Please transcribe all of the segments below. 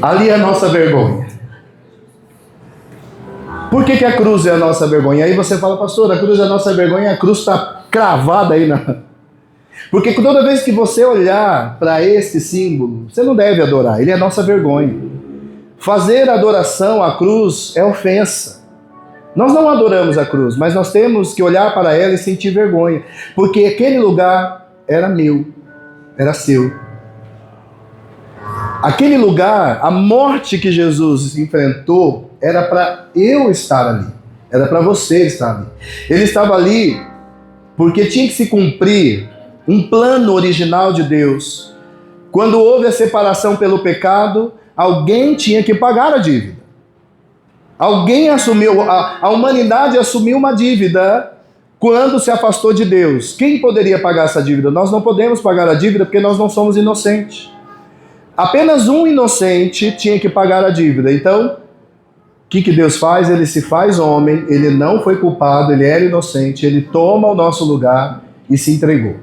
Ali é a nossa vergonha. Por que a cruz é a nossa vergonha? Aí você fala, pastor, a cruz é a nossa vergonha, a cruz está cravada aí na... Porque toda vez que você olhar para esse símbolo, você não deve adorar, ele é a nossa vergonha. Fazer adoração à cruz é ofensa. Nós não adoramos a cruz, mas nós temos que olhar para ela e sentir vergonha, porque aquele lugar era meu, era seu. Aquele lugar, a morte que Jesus enfrentou, era para eu estar ali, era para você estar ali. Ele estava ali porque tinha que se cumprir um plano original de Deus. Quando houve a separação pelo pecado, alguém tinha que pagar a dívida. Alguém assumiu, a humanidade assumiu uma dívida quando se afastou de Deus. Quem poderia pagar essa dívida? Nós não podemos pagar a dívida porque nós não somos inocentes. Apenas um inocente tinha que pagar a dívida. Então, o que Deus faz? Ele se faz homem, ele não foi culpado, ele era inocente, ele toma o nosso lugar e se entregou.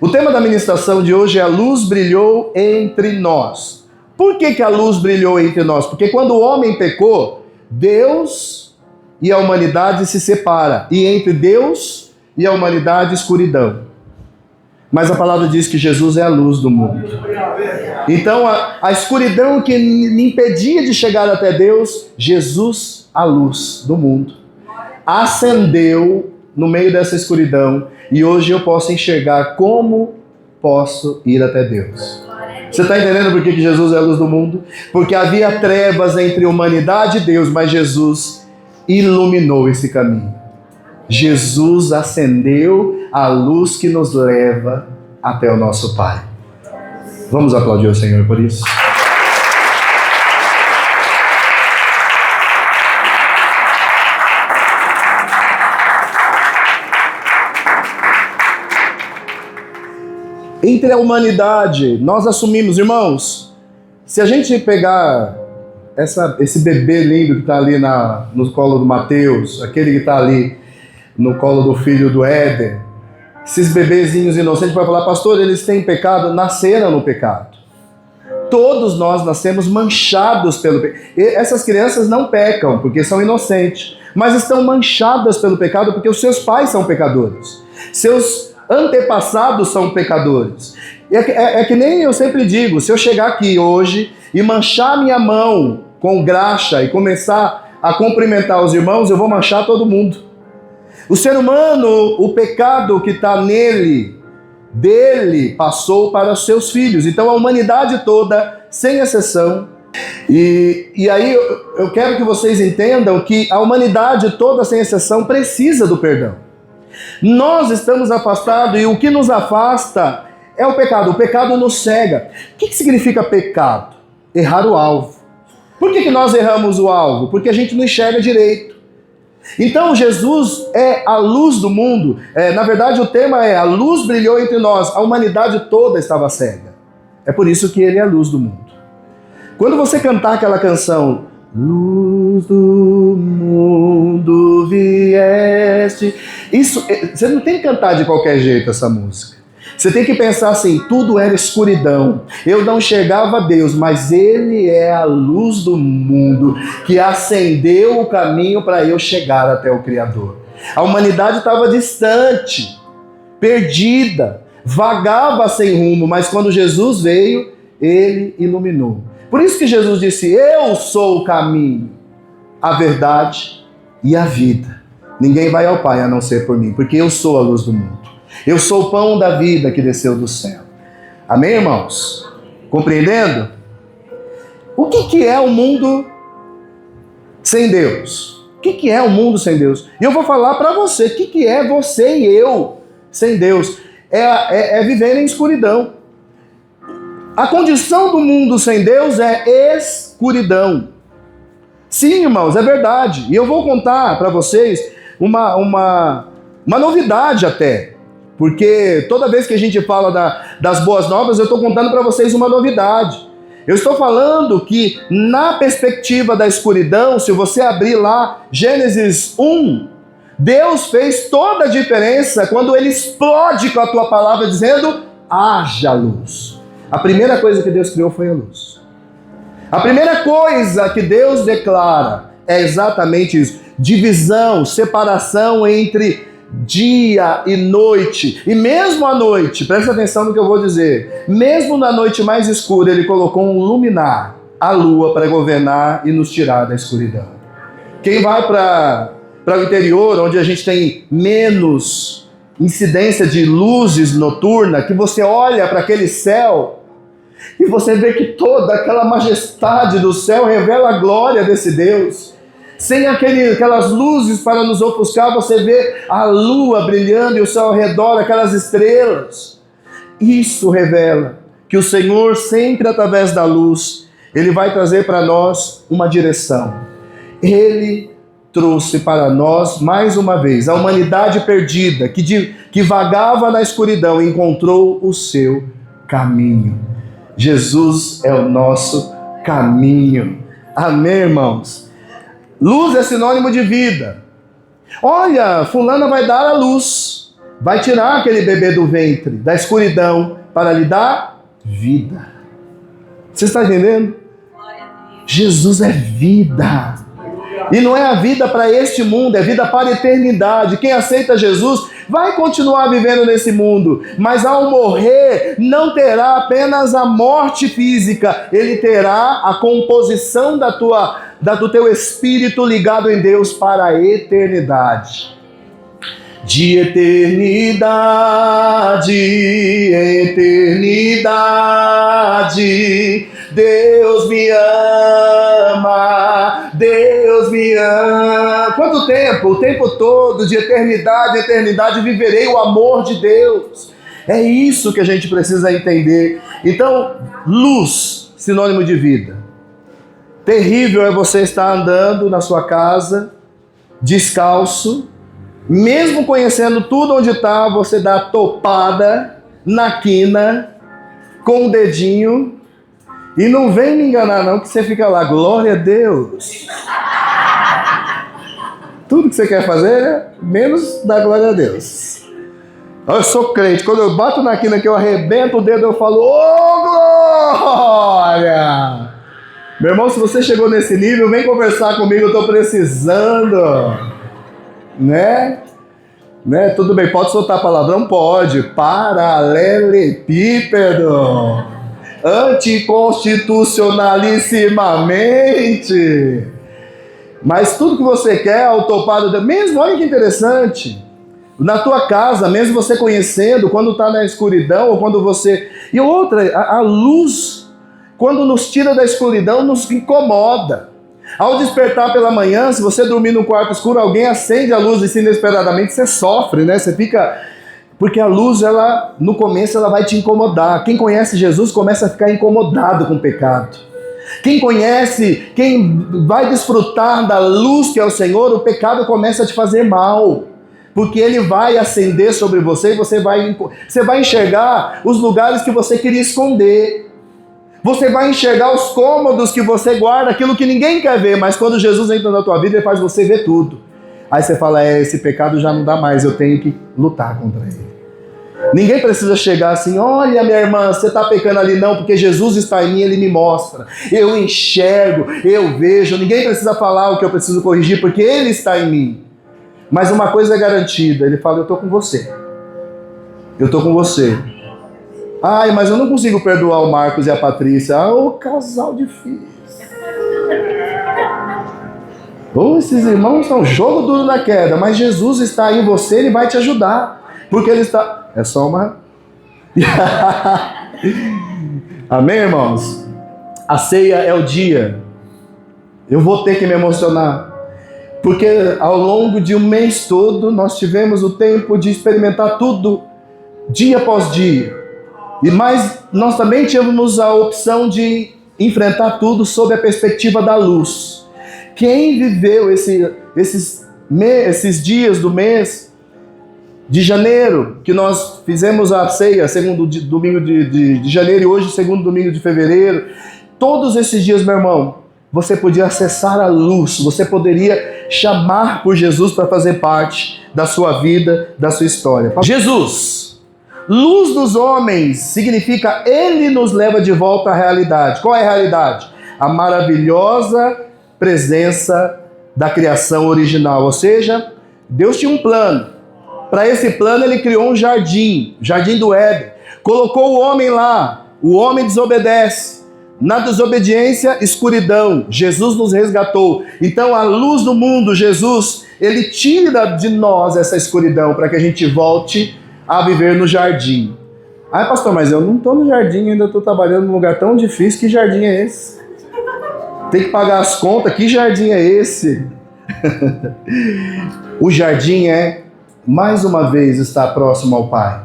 O tema da ministração de hoje é a luz brilhou entre nós. Por que a luz brilhou entre nós? Porque quando o homem pecou, Deus e a humanidade se separam. E entre Deus e a humanidade, escuridão. Mas a palavra diz que Jesus é a luz do mundo. Então a escuridão que me impedia de chegar até Deus, Jesus, a luz do mundo, acendeu no meio dessa escuridão. E hoje eu posso enxergar como posso ir até Deus. Você está entendendo por que Jesus é a luz do mundo? Porque havia trevas entre humanidade e Deus, mas Jesus iluminou esse caminho. Jesus acendeu a luz que nos leva até o nosso Pai. Vamos aplaudir o Senhor por isso? Entre a humanidade, nós assumimos, irmãos, se a gente pegar esse bebê lindo que está ali no colo do Mateus, aquele que está ali no colo do filho do Éden, esses bebezinhos inocentes, vai falar, pastor, eles têm pecado? Nasceram no pecado. Todos nós nascemos manchados pelo pecado. Essas crianças não pecam porque são inocentes, mas estão manchadas pelo pecado porque os seus pais são pecadores. Seus antepassados são pecadores. É que nem eu sempre digo, se eu chegar aqui hoje e manchar minha mão com graxa e começar a cumprimentar os irmãos, eu vou manchar todo mundo. O ser humano, o pecado que está nele, dele passou para os seus filhos. Então a humanidade toda, sem exceção. E aí eu quero que vocês entendam que a humanidade toda, sem exceção, precisa do perdão. Nós estamos afastados e o que nos afasta é o pecado. O pecado nos cega. O que significa pecado? Errar o alvo. Por que nós erramos o alvo? Porque a gente não enxerga direito. Então Jesus é a luz do mundo. Na verdade o tema é a luz brilhou entre nós. A humanidade toda estava cega. É por isso que ele é a luz do mundo. Quando você cantar aquela canção, luz do mundo vieste, isso, você não tem que cantar de qualquer jeito essa música. Você tem que pensar assim, tudo era escuridão. Eu não enxergava Deus, mas Ele é a luz do mundo que acendeu o caminho para eu chegar até o Criador. A humanidade estava distante, perdida, vagava sem rumo, mas quando Jesus veio, Ele iluminou. Por isso que Jesus disse, eu sou o caminho, a verdade e a vida. Ninguém vai ao Pai a não ser por mim, porque eu sou a luz do mundo. Eu sou o pão da vida que desceu do céu. Amém, irmãos? Compreendendo? O que é o mundo sem Deus? O que é o mundo sem Deus? E eu vou falar para você, o que é você e eu sem Deus? É viver em escuridão. A condição do mundo sem Deus é escuridão. Sim, irmãos, é verdade. E eu vou contar para vocês uma novidade até. Porque toda vez que a gente fala das boas novas, eu estou contando para vocês uma novidade. Eu estou falando que na perspectiva da escuridão, se você abrir lá Gênesis 1, Deus fez toda a diferença quando Ele explode com a tua palavra dizendo, haja luz. A primeira coisa que Deus criou foi a luz. A primeira coisa que Deus declara é exatamente isso: divisão, separação entre dia e noite. E mesmo à noite, presta atenção no que eu vou dizer, mesmo na noite mais escura, ele colocou um luminar, a lua, para governar e nos tirar da escuridão. Quem vai para o interior, onde a gente tem menos incidência de luzes noturna, que você olha para aquele céu e você vê que toda aquela majestade do céu revela a glória desse Deus. Sem aquelas luzes para nos ofuscar, você vê a lua brilhando e o céu ao redor, aquelas estrelas. Isso revela que o Senhor, sempre através da luz, Ele vai trazer para nós uma direção. Ele trouxe para nós, mais uma vez, a humanidade perdida, que vagava na escuridão, encontrou o seu caminho. Jesus é o nosso caminho. Amém, irmãos? Luz é sinônimo de vida. Olha, fulana vai dar a luz, vai tirar aquele bebê do ventre, da escuridão, para lhe dar vida. Você está entendendo? Jesus é vida. E não é a vida para este mundo, é vida para a eternidade. Quem aceita Jesus vai continuar vivendo nesse mundo, mas ao morrer não terá apenas a morte física, ele terá a composição do teu espírito ligado em Deus para a eternidade. De eternidade em eternidade, Deus me ama, Deus me ama. Quanto tempo? O tempo todo, de eternidade em eternidade, viverei o amor de Deus. É isso que a gente precisa entender. Então, luz, sinônimo de vida. Terrível é você estar andando na sua casa, descalço, mesmo conhecendo tudo onde está, você dá topada na quina, com o dedinho, e não vem me enganar não, que você fica lá, glória a Deus. Tudo que você quer fazer, menos dar glória a Deus. Eu sou crente, quando eu bato na quina que eu arrebento o dedo, eu falo, ô glória! Meu irmão, se você chegou nesse nível, vem conversar comigo, eu estou precisando. Né? Tudo bem, pode soltar palavrão? Pode. Paralelepípedo. Anticonstitucionalissimamente. Mas tudo que você quer, ao topado de... Mesmo, olha que interessante. Na tua casa, mesmo você conhecendo, quando está na escuridão, ou quando você... E outra, a luz, quando nos tira da escuridão, nos incomoda. Ao despertar pela manhã, se você dormir num quarto escuro, alguém acende a luz e inesperadamente você sofre, né? Você fica... Porque a luz, ela, no começo, ela vai te incomodar. Quem conhece Jesus começa a ficar incomodado com o pecado. Quem conhece, quem vai desfrutar da luz que é o Senhor, o pecado começa a te fazer mal. Porque ele vai acender sobre você e você vai enxergar os lugares que você queria esconder. Você vai enxergar os cômodos que você guarda, aquilo que ninguém quer ver, mas quando Jesus entra na tua vida, ele faz você ver tudo. Aí você fala, esse pecado já não dá mais, eu tenho que lutar contra ele. Ninguém precisa chegar assim, olha minha irmã, você está pecando ali, não, porque Jesus está em mim, ele me mostra. Eu enxergo, eu vejo, ninguém precisa falar o que eu preciso corrigir, porque ele está em mim. Mas uma coisa é garantida, ele fala, eu estou com você. Eu estou com você. Ai, mas eu não consigo perdoar o Marcos e a Patrícia. Ah, ô casal difícil. Esses irmãos são jogo duro na queda, mas Jesus está em você, ele vai te ajudar. Porque ele está... É só uma... Amém, irmãos? A ceia é o dia. Eu vou ter que me emocionar. Porque ao longo de um mês todo, nós tivemos o tempo de experimentar tudo, dia após dia. Mas nós também tivemos a opção de enfrentar tudo sob a perspectiva da luz. Quem viveu esses dias do mês de janeiro, que nós fizemos a ceia, segundo domingo de janeiro e hoje, segundo domingo de fevereiro, todos esses dias, meu irmão, você podia acessar a luz, você poderia chamar por Jesus para fazer parte da sua vida, da sua história. Jesus, luz dos homens, significa ele nos leva de volta à realidade. Qual é a realidade? a maravilhosa presença da criação original. Ou seja, Deus tinha um plano. Para esse plano ele criou um jardim, jardim do Éden. Colocou o homem lá, o homem desobedece. Na desobediência, escuridão. Jesus nos resgatou. Então, a luz do mundo, Jesus, ele tira de nós essa escuridão para que a gente volte a viver no jardim. Ah, pastor, mas eu não estou no jardim, ainda estou trabalhando num lugar tão difícil. Que jardim é esse? Tem que pagar as contas, que jardim é esse? O jardim é, mais uma vez, estar próximo ao Pai.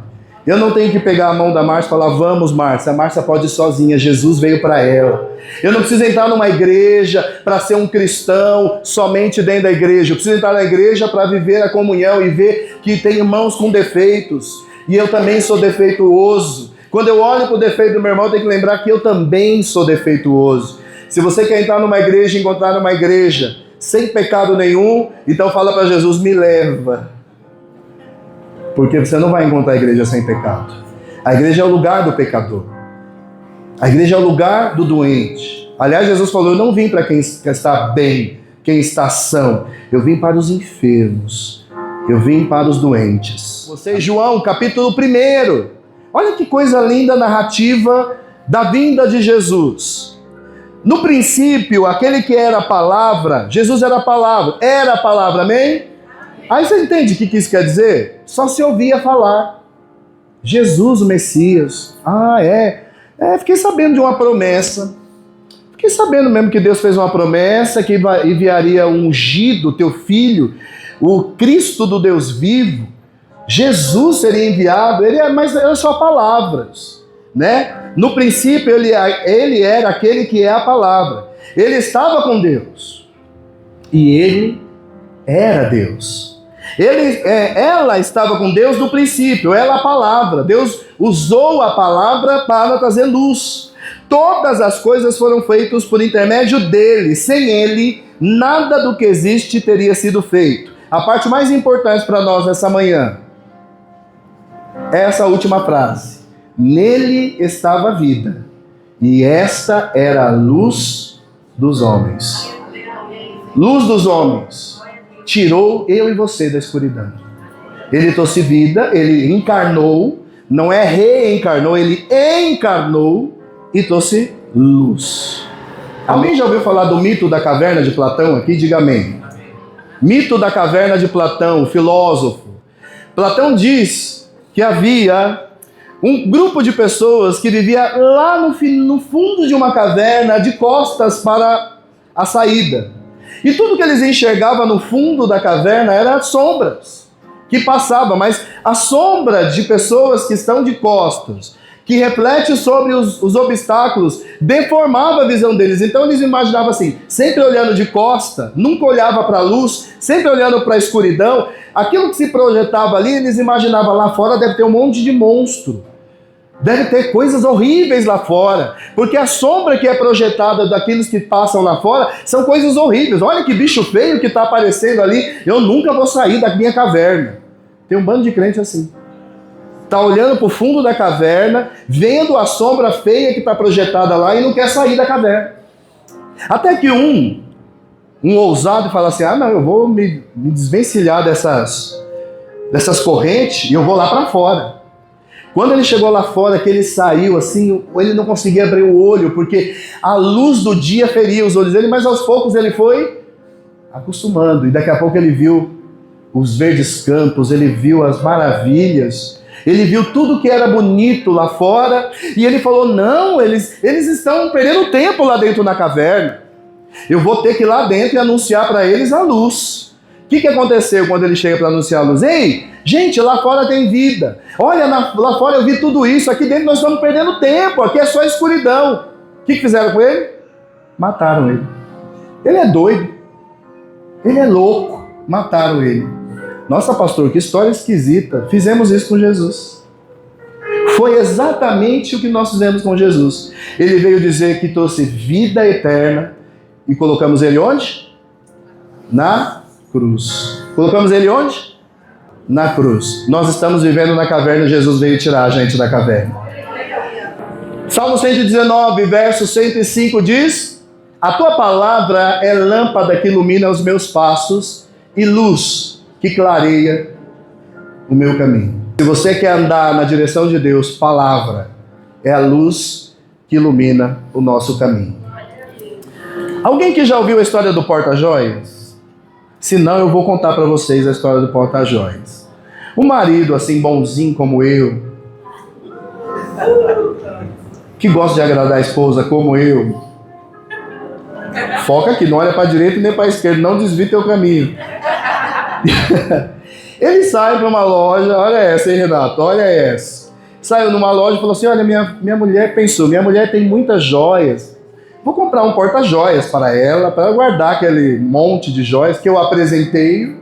Eu não tenho que pegar a mão da Márcia e falar, vamos Márcia, a Márcia pode ir sozinha, Jesus veio para ela. Eu não preciso entrar numa igreja para ser um cristão somente dentro da igreja. Eu preciso entrar na igreja para viver a comunhão e ver que tem irmãos com defeitos. E eu também sou defeituoso. Quando eu olho para o defeito do meu irmão, eu tenho que lembrar que eu também sou defeituoso. Se você quer entrar numa igreja e encontrar numa igreja sem pecado nenhum, então fala para Jesus, me leva. Porque você não vai encontrar a igreja sem pecado. A igreja é o lugar do pecador. A igreja é o lugar do doente. Aliás, Jesus falou, eu não vim para quem está bem, quem está são. Eu vim para os enfermos. Eu vim para os doentes. Você, João, capítulo 1. Olha que coisa linda a narrativa da vinda de Jesus. No princípio, aquele que era a palavra, Jesus era a palavra, amém? Aí você entende o que isso quer dizer? Só se ouvia falar. Jesus, o Messias. Fiquei sabendo de uma promessa. Fiquei sabendo mesmo que Deus fez uma promessa, que enviaria um ungido, teu filho, o Cristo do Deus vivo. Jesus seria enviado, mas eram só palavras, né? No princípio, ele era aquele que é a palavra. Ele estava com Deus. E ele era Deus. Ela estava com Deus no princípio, ela a palavra. Deus usou a palavra para trazer luz. Todas as coisas foram feitas por intermédio dele. Sem ele, nada do que existe teria sido feito. A parte mais importante para nós nessa manhã é essa última frase. Nele estava a vida, e esta era a luz dos homens. Luz dos homens. Tirou eu e você da escuridão. Ele trouxe vida, ele encarnou, não é reencarnou, ele encarnou e trouxe luz. Alguém já ouviu falar do mito da caverna de Platão aqui? Diga amém. Mito da caverna de Platão, filósofo. Platão diz que havia um grupo de pessoas que vivia lá no fundo de uma caverna, de costas para a saída. E tudo que eles enxergavam no fundo da caverna eram sombras que passavam, mas a sombra de pessoas que estão de costas, que reflete sobre os obstáculos, deformava a visão deles. Então eles imaginavam assim, sempre olhando de costa, nunca olhava para a luz, sempre olhando para a escuridão. Aquilo que se projetava ali, eles imaginavam lá fora deve ter um monte de monstro. Deve ter coisas horríveis lá fora, porque a sombra que é projetada daqueles que passam lá fora são coisas horríveis. Olha que bicho feio que está aparecendo ali, eu nunca vou sair da minha caverna. Tem um bando de crente assim. Está olhando para o fundo da caverna, vendo a sombra feia que está projetada lá e não quer sair da caverna. Até que um ousado fala assim, não, eu vou me desvencilhar dessas correntes e eu vou lá para fora. Quando ele chegou lá fora, que ele saiu assim, ele não conseguia abrir o olho, porque a luz do dia feria os olhos dele, mas aos poucos ele foi acostumando. E daqui a pouco ele viu os verdes campos, ele viu as maravilhas, ele viu tudo que era bonito lá fora, e ele falou, não, eles estão perdendo tempo lá dentro na caverna. Eu vou ter que ir lá dentro e anunciar para eles a luz. O que aconteceu quando ele chega para anunciar a luz? Ei, gente, lá fora tem vida. Olha, lá fora eu vi tudo isso. Aqui dentro nós estamos perdendo tempo. Aqui é só escuridão. O que fizeram com ele? Mataram ele. Ele é doido. Ele é louco. Mataram ele. Nossa, pastor, que história esquisita. Fizemos isso com Jesus. Foi exatamente o que nós fizemos com Jesus. Ele veio dizer que trouxe vida eterna. E colocamos ele onde? Na cruz. Colocamos ele onde? Na cruz. Nós estamos vivendo na caverna, Jesus veio tirar a gente da caverna. Salmo 119, verso 105 diz: A tua palavra é lâmpada que ilumina os meus passos e luz que clareia o meu caminho. Se você quer andar na direção de Deus, palavra é a luz que ilumina o nosso caminho. Alguém que já ouviu a história do porta-joias? Se não, eu vou contar para vocês a história do porta-joias. Um marido assim bonzinho como eu, que gosta de agradar a esposa como eu, foca aqui, não olha para a direita nem para a esquerda, não desvie teu caminho. Ele sai para uma loja, olha essa, hein, Renato, olha essa. Saiu numa loja e falou assim, olha, minha mulher pensou, minha mulher tem muitas joias, vou comprar um porta-joias para ela, para guardar aquele monte de joias que eu apresentei,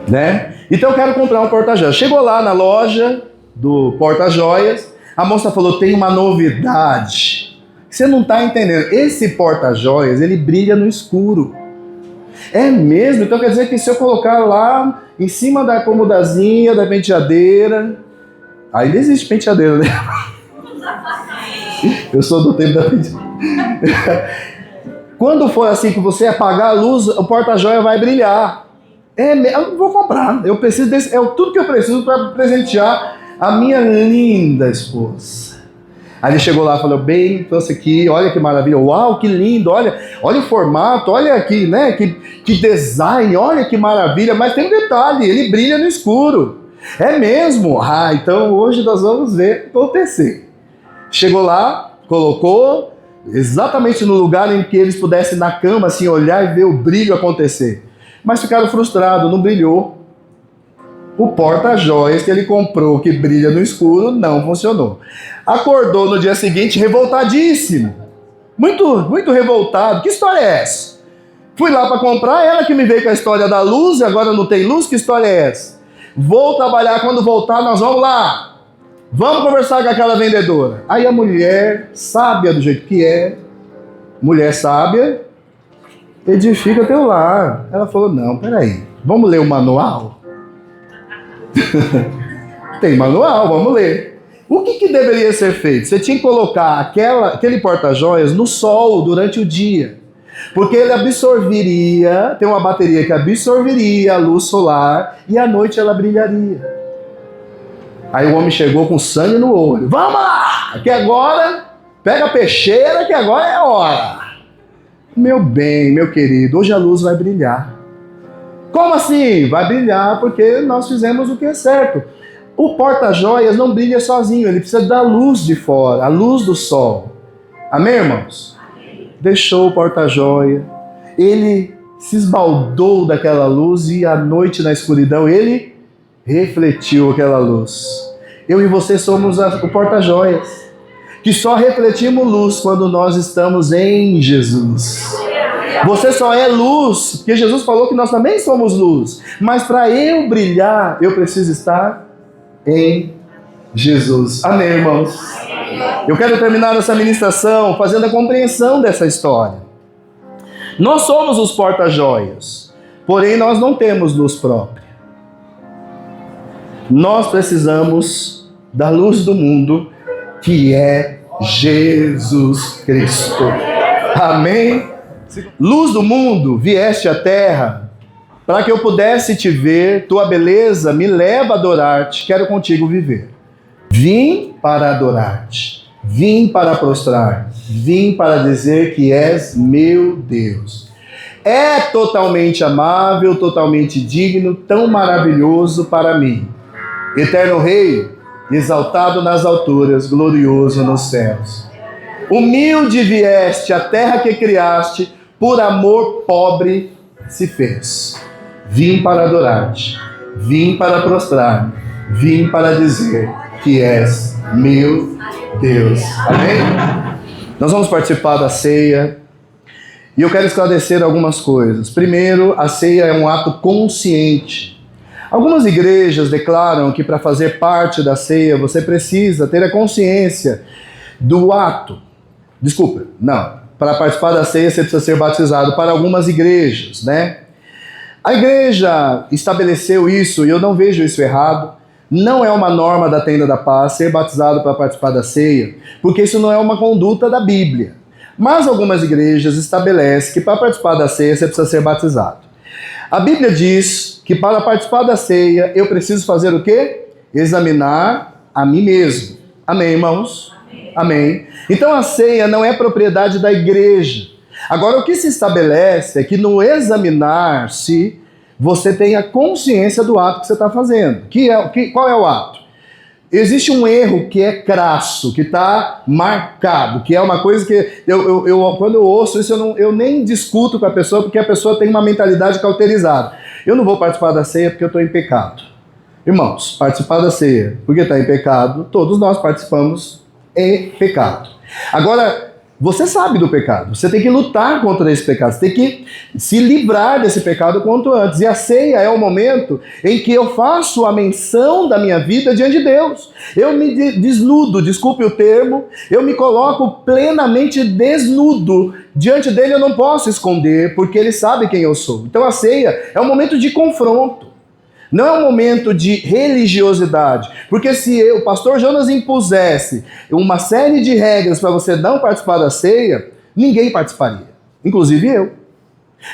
né? Então eu quero comprar um porta-joias. Chegou lá na loja do porta-joias, a moça falou, tem uma novidade. Você não está entendendo. Esse porta-joias, ele brilha no escuro. É mesmo? Então quer dizer que se eu colocar lá em cima da comodazinha, da penteadeira... Ainda existe penteadeira, né? Eu sou do tempo da penteadeira. Quando for assim que você apagar a luz, o porta-joia vai brilhar. Eu vou comprar. Eu preciso desse, é tudo que eu preciso para presentear a minha linda esposa. Aí ele chegou lá e falou, bem, trouxe aqui, olha que maravilha, uau, que lindo, olha o formato, olha aqui, né, que design, olha que maravilha, mas tem um detalhe, ele brilha no escuro. É mesmo? Ah, então hoje nós vamos ver acontecer. Chegou lá, colocou exatamente no lugar em que eles pudessem na cama, assim, olhar e ver o brilho acontecer. Mas ficaram frustrados, não brilhou. O porta-joias que ele comprou, que brilha no escuro, não funcionou. Acordou no dia seguinte revoltadíssimo. Muito revoltado. Que história é essa? Fui lá para comprar, ela que me veio com a história da luz, e agora não tem luz, que história é essa? Vou trabalhar, quando voltar nós vamos lá. Vamos conversar com aquela vendedora. Aí a mulher, sábia do jeito que é, mulher sábia, edifica teu lar. Ela falou, não, peraí, vamos ler o manual? Tem manual, vamos ler. O que deveria ser feito? Você tinha que colocar aquele porta-joias no sol durante o dia, porque ele absorveria, tem uma bateria que absorveria a luz solar e à noite ela brilharia. Aí o homem chegou com sangue no olho. Vamos lá, que agora pega a peixeira, que agora é a hora. Meu bem, meu querido, hoje a luz vai brilhar. Como assim? Vai brilhar porque nós fizemos o que é certo. O porta-joias não brilha sozinho, ele precisa da luz de fora, a luz do sol. Amém, irmãos? Deixou o porta-joia, ele se esbaldou daquela luz e à noite na escuridão ele refletiu aquela luz. Eu e você somos o porta-joias, que só refletimos luz quando nós estamos em Jesus. Você só é luz, porque Jesus falou que nós também somos luz. Mas para eu brilhar, eu preciso estar em Jesus. Amém, irmãos? Eu quero terminar essa ministração fazendo a compreensão dessa história. Nós somos os porta-joias, porém nós não temos luz própria. Nós precisamos da luz do mundo, que é Jesus Cristo. Amém? Luz do mundo, vieste à terra, para que eu pudesse te ver, tua beleza me leva a adorar-te, quero contigo viver. Vim para adorar-te, vim para prostrar, vim para dizer que és meu Deus. É totalmente amável, totalmente digno, tão maravilhoso para mim. Eterno Rei, exaltado nas alturas, glorioso nos céus. Humilde vieste, a terra que criaste, por amor pobre se fez. Vim para adorar-te, vim para prostrar, vim para dizer que és meu Deus. Amém? Nós vamos participar da ceia e eu quero esclarecer algumas coisas. Primeiro, a ceia é um ato consciente. Algumas igrejas declaram que para fazer parte da ceia você precisa ter a consciência do ato. Desculpa, não. Para participar da ceia você precisa ser batizado para algumas igrejas, né? A igreja estabeleceu isso e eu não vejo isso errado, Não é uma norma da Tenda da Paz ser batizado para participar da ceia, porque isso não é uma conduta da Bíblia. Mas algumas igrejas estabelecem que para participar da ceia você precisa ser batizado. A Bíblia diz que para participar da ceia eu preciso fazer o quê? Examinar a mim mesmo. Amém, irmãos? Amém. Então a ceia não é propriedade da igreja. Agora o que se estabelece é que no examinar-se você tenha consciência do ato que você está fazendo. Qual é o ato? Existe um erro que é crasso, que está marcado, que é uma coisa que quando eu ouço isso eu nem discuto com a pessoa, porque a pessoa tem uma mentalidade cauterizada. Eu não vou participar da ceia porque eu estou em pecado. Irmãos, participar da ceia porque está em pecado, todos nós participamos em pecado. Agora, você sabe do pecado, você tem que lutar contra esse pecado, você tem que se livrar desse pecado quanto antes. E a ceia é o momento em que eu faço a menção da minha vida diante de Deus. Eu me desnudo, desculpe o termo, eu me coloco plenamente desnudo. Diante dele eu não posso esconder, porque ele sabe quem eu sou. Então a ceia é um momento de confronto. Não é um momento de religiosidade, porque se o pastor Jonas impusesse uma série de regras para você não participar da ceia, ninguém participaria, inclusive eu.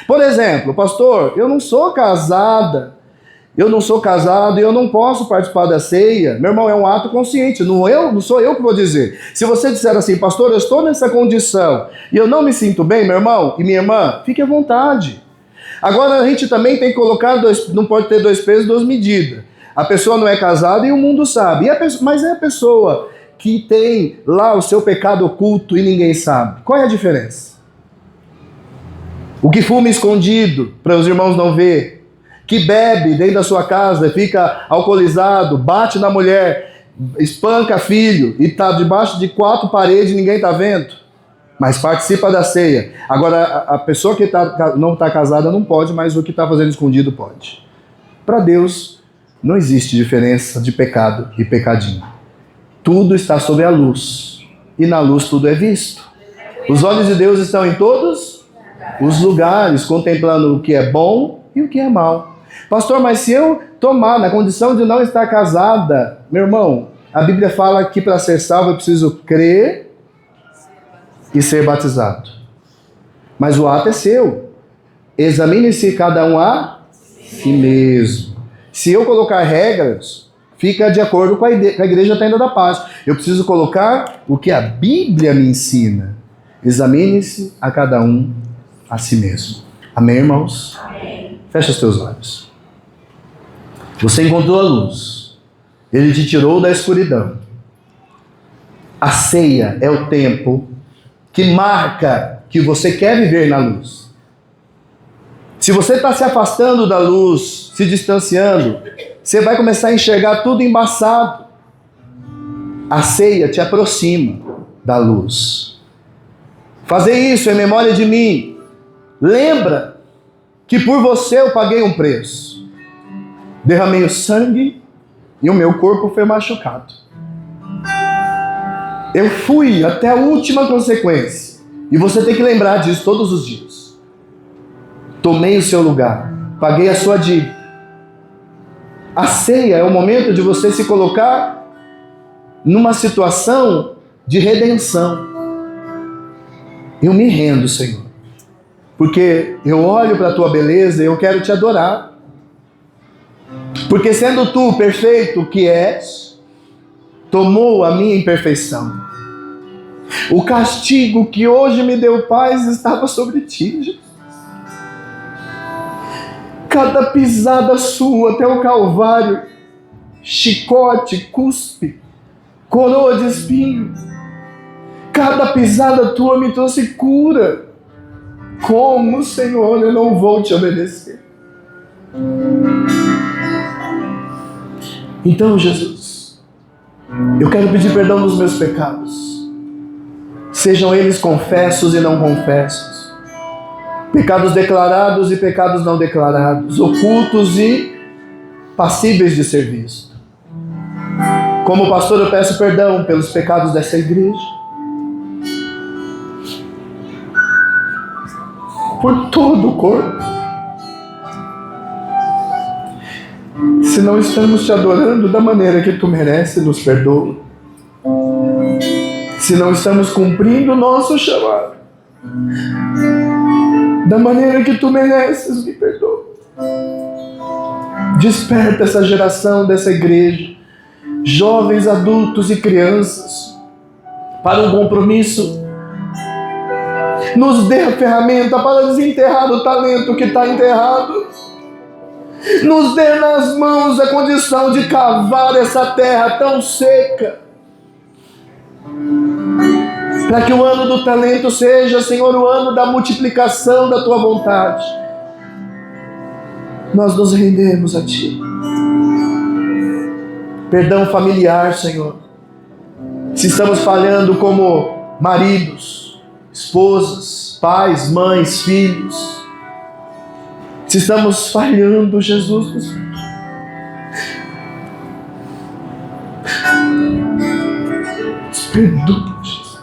Por exemplo, pastor, eu não sou casado e eu não posso participar da ceia. Meu irmão, é um ato consciente, não sou eu que vou dizer. Se você disser assim, pastor, eu estou nessa condição e eu não me sinto bem, meu irmão e minha irmã, fique à vontade. Agora a gente também tem que colocar, não pode ter 2 pesos, 2 medidas. A pessoa não é casada e o mundo sabe. Mas é a pessoa que tem lá o seu pecado oculto e ninguém sabe. Qual é a diferença? O que fuma escondido, para os irmãos não ver, que bebe dentro da sua casa, fica alcoolizado, bate na mulher, espanca filho e está debaixo de 4 paredes e ninguém está vendo. Mas participa da ceia. Agora, a pessoa que não está casada não pode, mas o que está fazendo escondido pode. Para Deus, não existe diferença de pecado e pecadinho. Tudo está sob a luz. E na luz tudo é visto. Os olhos de Deus estão em todos os lugares, contemplando o que é bom e o que é mal. Pastor, mas se eu tomar na condição de não estar casada, meu irmão, a Bíblia fala que para ser salvo eu preciso crer e ser batizado. Mas o ato é seu. Examine-se cada um a si mesmo. Se eu colocar regras, fica de acordo com a Igreja Tenda da Paz. Eu preciso colocar o que a Bíblia me ensina. Examine-se a cada um a si mesmo. Amém, irmãos? Amém. Fecha os teus olhos. Você encontrou a luz. Ele te tirou da escuridão. A ceia é o tempo que marca que você quer viver na luz. Se você está se afastando da luz, se distanciando, você vai começar a enxergar tudo embaçado. A ceia te aproxima da luz. Fazer isso em memória de mim. Lembra que por você eu paguei um preço. Derramei o sangue e o meu corpo foi machucado. Eu fui até a última consequência. E você tem que lembrar disso todos os dias. Tomei o seu lugar. Paguei a sua dívida. A ceia é o momento de você se colocar numa situação de redenção. Eu me rendo, Senhor. Porque eu olho para a tua beleza e eu quero te adorar. Porque sendo tu perfeito que és, tomou a minha imperfeição. O castigo que hoje me deu paz estava sobre ti, Jesus. Cada pisada sua até o Calvário, chicote, cuspe, coroa de espinho. Cada pisada tua me trouxe cura. Como, Senhor, eu não vou te obedecer? Então, Jesus, eu quero pedir perdão dos meus pecados. Sejam eles confessos e não confessos. Pecados declarados e pecados não declarados. Ocultos e passíveis de ser vistos. Como pastor, eu peço perdão pelos pecados dessa igreja. Por todo o corpo. Se não estamos te adorando da maneira que tu mereces, nos perdoa. Se não estamos cumprindo o nosso chamado da maneira que tu mereces, me perdoa. Desperta essa geração dessa igreja, jovens, adultos e crianças, para um compromisso. Nos dê a ferramenta para desenterrar o talento que está enterrado. Nos dê nas mãos a condição de cavar essa terra tão seca, para que o ano do talento seja, Senhor, o ano da multiplicação da Tua vontade. Nós nos rendemos a Ti. Perdão familiar, Senhor, se estamos falhando como maridos, esposas, pais, mães, filhos. Se estamos falhando, Jesus, nos perdoa, Jesus.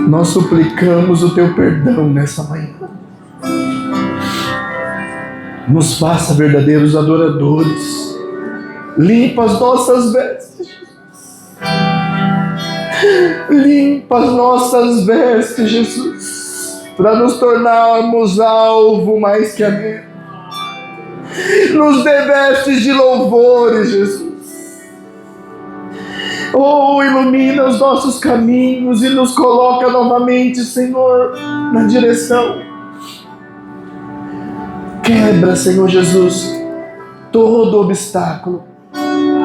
Nós suplicamos o Teu perdão nessa manhã. Nos faça verdadeiros adoradores. Limpa as nossas vestes. Limpa as nossas vestes, Jesus, para nos tornarmos alvo mais que amigo. Nos dê vestes de louvores, Jesus. Oh, ilumina os nossos caminhos e nos coloca novamente, Senhor, na direção. Quebra, Senhor Jesus, todo obstáculo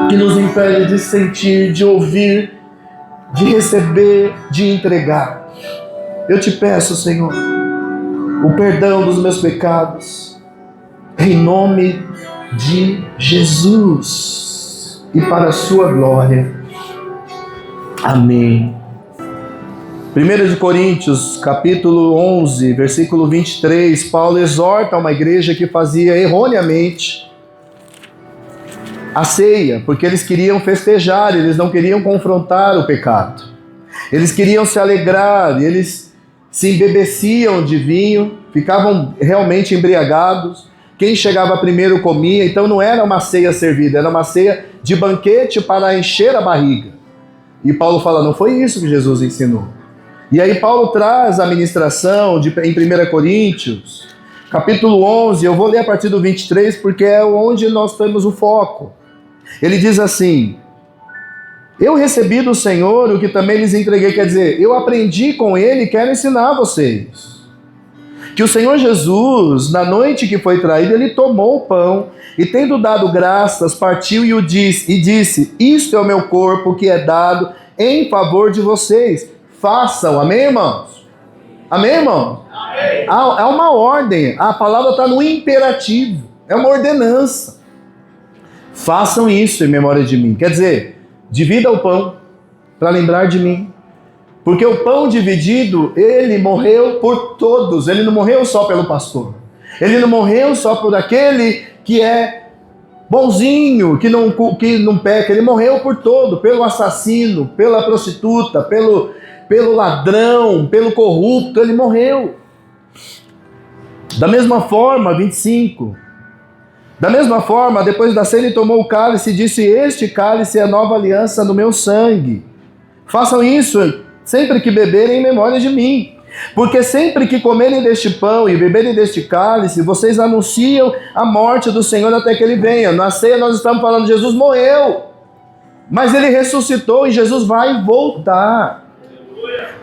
que nos impede de sentir, de ouvir, de receber, de entregar. Eu te peço, Senhor, o perdão dos meus pecados, em nome de Jesus e para a sua glória. Amém. 1 Coríntios, capítulo 11, versículo 23, Paulo exorta uma igreja que fazia erroneamente a ceia, porque eles queriam festejar, eles não queriam confrontar o pecado. Eles queriam se alegrar, eles se embebeciam de vinho, ficavam realmente embriagados. Quem chegava primeiro comia, então não era uma ceia servida, era uma ceia de banquete para encher a barriga. E Paulo fala, não foi isso que Jesus ensinou. E aí Paulo traz a ministração em 1 Coríntios, capítulo 11, eu vou ler a partir do 23, porque é onde nós temos o foco. Ele diz assim, eu recebi do Senhor o que também lhes entreguei, quer dizer, eu aprendi com Ele e quero ensinar a vocês. Que o Senhor Jesus, na noite que foi traído, Ele tomou o pão e tendo dado graças, partiu e disse, isto é o meu corpo que é dado em favor de vocês. Façam, amém, irmãos? Amém, irmãos? Amém. Há uma ordem, a palavra está no imperativo, é uma ordenança. Façam isso em memória de mim. Quer dizer, divida o pão para lembrar de mim. Porque o pão dividido, ele morreu por todos. Ele não morreu só pelo pastor. Ele não morreu só por aquele que é bonzinho, que não peca. Ele morreu por todo. Pelo assassino, pela prostituta, pelo ladrão, pelo corrupto. Ele morreu. Da mesma forma, 25... Da mesma forma, depois da ceia, ele tomou o cálice e disse, este cálice é a nova aliança no meu sangue. Façam isso sempre que beberem em memória de mim. Porque sempre que comerem deste pão e beberem deste cálice, vocês anunciam a morte do Senhor até que Ele venha. Na ceia nós estamos falando, Jesus morreu, mas Ele ressuscitou e Jesus vai voltar.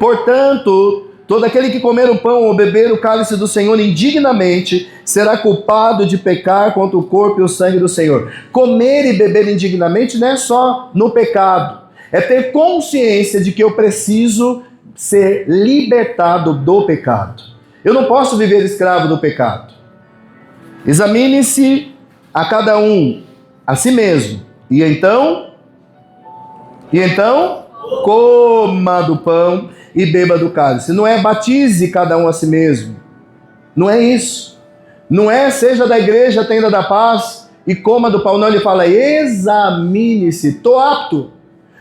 Portanto, todo aquele que comer o pão ou beber o cálice do Senhor indignamente será culpado de pecar contra o corpo e o sangue do Senhor. Comer e beber indignamente não é só no pecado, é ter consciência de que eu preciso ser libertado do pecado. Eu não posso viver escravo do pecado. Examine-se a cada um a si mesmo. E então, coma do pão e beba do cálice. Não é batize cada um a si mesmo. Não é isso. Não é seja da igreja, tenda da paz e coma do pão. Não, ele fala examine-se. Estou apto.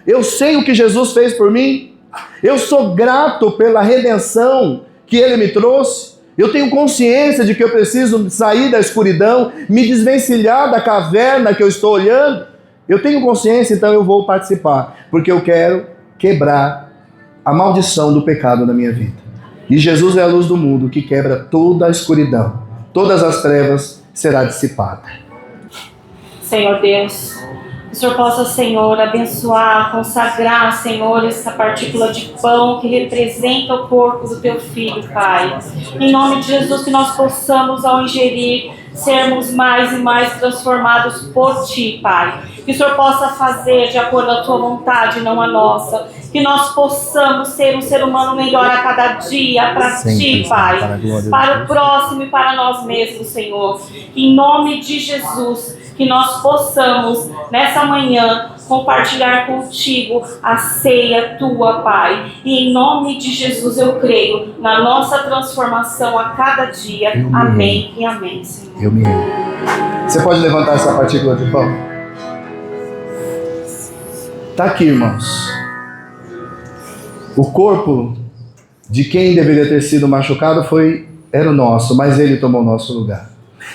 Eu sei o que Jesus fez por mim. Eu sou grato pela redenção que Ele me trouxe. Eu tenho consciência de que eu preciso sair da escuridão, me desvencilhar da caverna que eu estou olhando. Eu tenho consciência, então eu vou participar, porque eu quero quebrar a maldição do pecado na minha vida. E Jesus é a luz do mundo que quebra toda a escuridão. Todas as trevas será dissipada. Senhor Deus, que o Senhor possa, Senhor, abençoar, consagrar, Senhor, essa partícula de pão que representa o corpo do Teu Filho, Pai. Em nome de Jesus, que nós possamos, ao ingerir, sermos mais e mais transformados por Ti, Pai. Que o Senhor possa fazer de acordo com a Tua vontade, não a nossa. Que nós possamos ser um ser humano melhor a cada dia para Ti, Pai. Para o próximo e para nós mesmos, Senhor. Em nome de Jesus, que nós possamos, nessa manhã, compartilhar contigo a ceia Tua, Pai. E em nome de Jesus eu creio na nossa transformação a cada dia. Amém e amém, Senhor. Eu me rendo. Você pode levantar essa partícula de pão? Está aqui, irmãos. O corpo de quem deveria ter sido machucado era o nosso, mas Ele tomou o nosso lugar.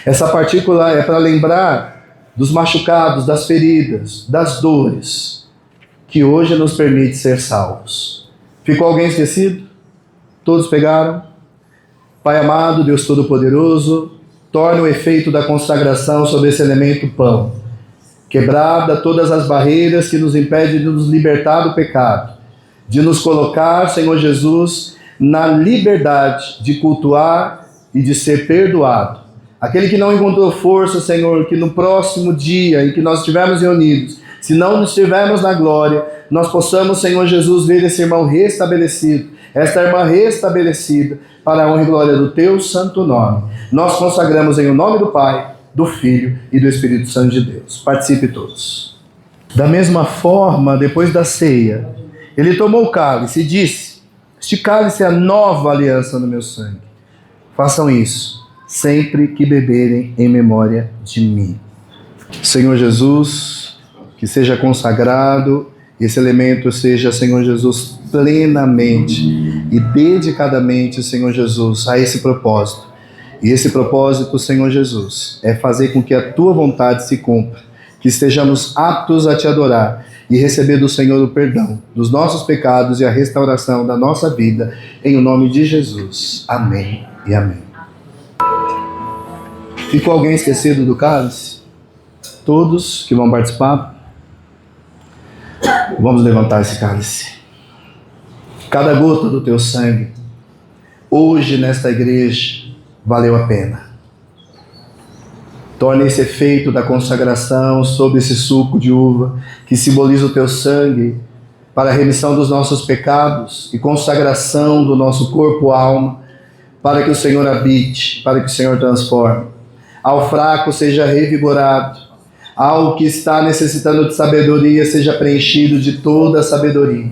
Essa partícula é para lembrar dos machucados, das feridas, das dores, que hoje nos permite ser salvos. Ficou alguém esquecido? Todos pegaram? Pai amado, Deus Todo-Poderoso, torne o efeito da consagração sobre esse elemento pão. Quebrada todas as barreiras que nos impedem de nos libertar do pecado, de nos colocar, Senhor Jesus, na liberdade de cultuar e de ser perdoado. Aquele que não encontrou força, Senhor, que no próximo dia em que nós estivermos reunidos, se não estivermos na glória, nós possamos, Senhor Jesus, ver esse irmão restabelecido, esta irmã restabelecida, para a honra e glória do Teu santo nome. Nós consagramos em o nome do Pai, do Filho e do Espírito Santo de Deus. Participe todos. Da mesma forma, depois da ceia, Ele tomou o cálice e disse: este cálice é a nova aliança no meu sangue. Façam isso sempre que beberem em memória de mim. Senhor Jesus, que seja consagrado, esse elemento seja, Senhor Jesus, plenamente e dedicadamente, Senhor Jesus, a esse propósito. E esse propósito, Senhor Jesus, é fazer com que a Tua vontade se cumpra, que estejamos aptos a Te adorar e receber do Senhor o perdão dos nossos pecados e a restauração da nossa vida, em o nome de Jesus. Amém e amém. Ficou alguém esquecido do cálice? Todos que vão participar? Vamos levantar esse cálice. Cada gota do Teu sangue, hoje nesta igreja, valeu a pena. Torne esse efeito da consagração sobre esse suco de uva, que simboliza o Teu sangue, para a remissão dos nossos pecados e consagração do nosso corpo e alma, para que o Senhor habite, para que o Senhor transforme. Ao fraco seja revigorado, ao que está necessitando de sabedoria seja preenchido de toda a sabedoria.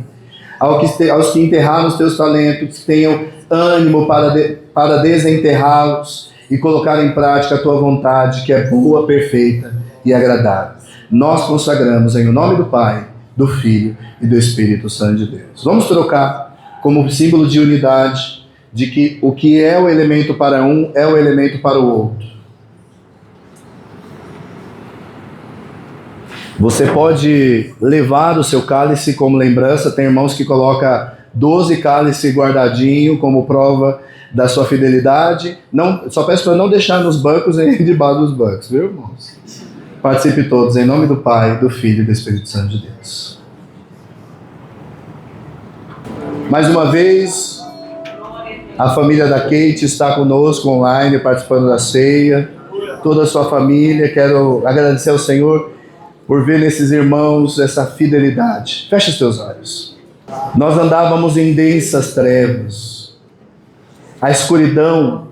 Aos que enterraram os Teus talentos, tenham ânimo para desenterrá-los e colocar em prática a Tua vontade, que é boa, perfeita e agradável. Nós consagramos em o nome do Pai, do Filho e do Espírito Santo de Deus. Vamos trocar como símbolo de unidade, de que o que é o elemento para um é o elemento para o outro. Você pode levar o seu cálice como lembrança. Tem irmãos que colocam 12 cálices guardadinho como prova da sua fidelidade. Não, só peço para não deixar nos bancos e debaixo dos bancos, viu, irmãos? Participe todos, em nome do Pai, do Filho e do Espírito Santo de Deus. Mais uma vez, a família da Kate está conosco online, participando da ceia. Toda a sua família, quero agradecer ao Senhor por ver nesses irmãos essa fidelidade. Feche os teus olhos. Nós andávamos em densas trevas. A escuridão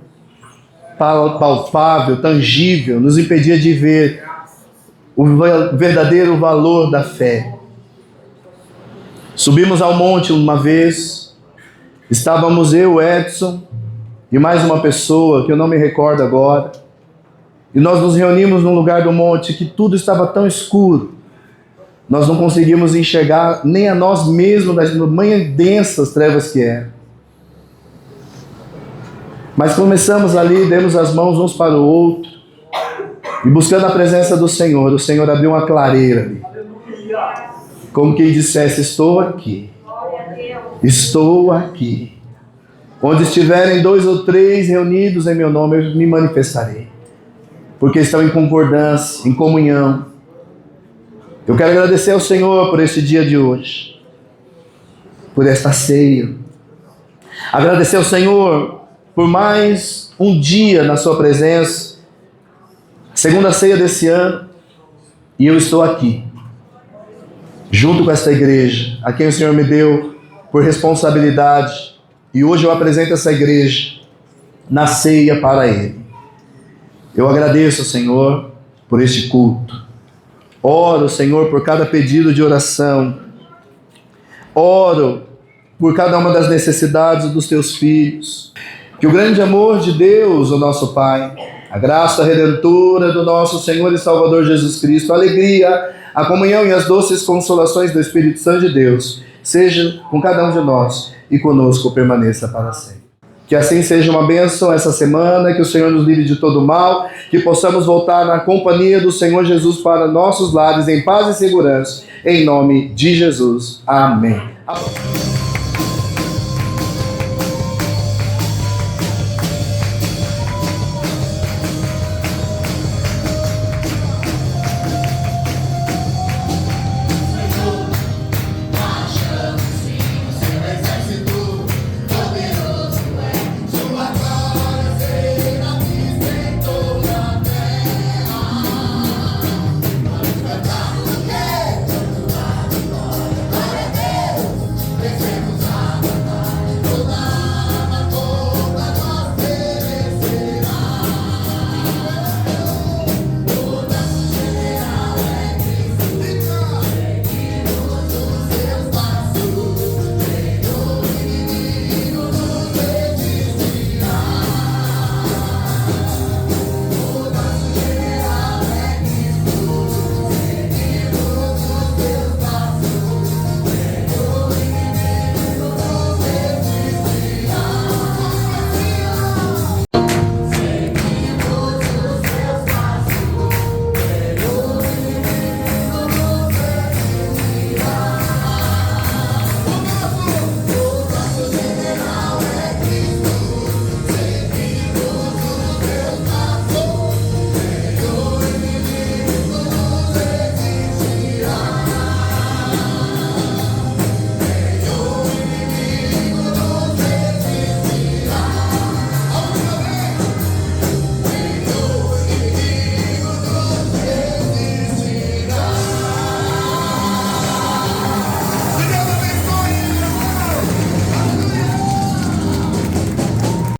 palpável, tangível, nos impedia de ver o verdadeiro valor da fé. Subimos ao monte uma vez, estávamos eu, Edson, e mais uma pessoa que eu não me recordo agora. E nós nos reunimos num lugar do monte que tudo estava tão escuro. Nós não conseguimos enxergar nem a nós mesmos das manhas densas trevas que eram. Mas começamos ali, demos as mãos uns para o outro, e buscando a presença do Senhor, o Senhor abriu uma clareira ali. Como quem dissesse, estou aqui. Estou aqui. Onde estiverem 2 ou 3 reunidos em meu nome, eu me manifestarei. Porque estão em concordância, em comunhão. Eu quero agradecer ao Senhor por este dia de hoje. Por esta ceia. Agradecer ao Senhor por mais um dia na sua presença. Segunda ceia desse ano. E eu estou aqui. Junto com esta igreja, a quem o Senhor me deu por responsabilidade. E hoje eu apresento essa igreja na ceia para Ele. Eu agradeço ao Senhor por este culto. Oro, Senhor, por cada pedido de oração. Oro por cada uma das necessidades dos teus filhos. Que o grande amor de Deus, o nosso Pai, a graça redentora do nosso Senhor e Salvador Jesus Cristo, a alegria, a comunhão e as doces consolações do Espírito Santo de Deus, seja com cada um de nós e conosco permaneça para sempre. Que assim seja uma bênção essa semana, que o Senhor nos livre de todo mal, que possamos voltar na companhia do Senhor Jesus para nossos lares em paz e segurança, em nome de Jesus. Amém.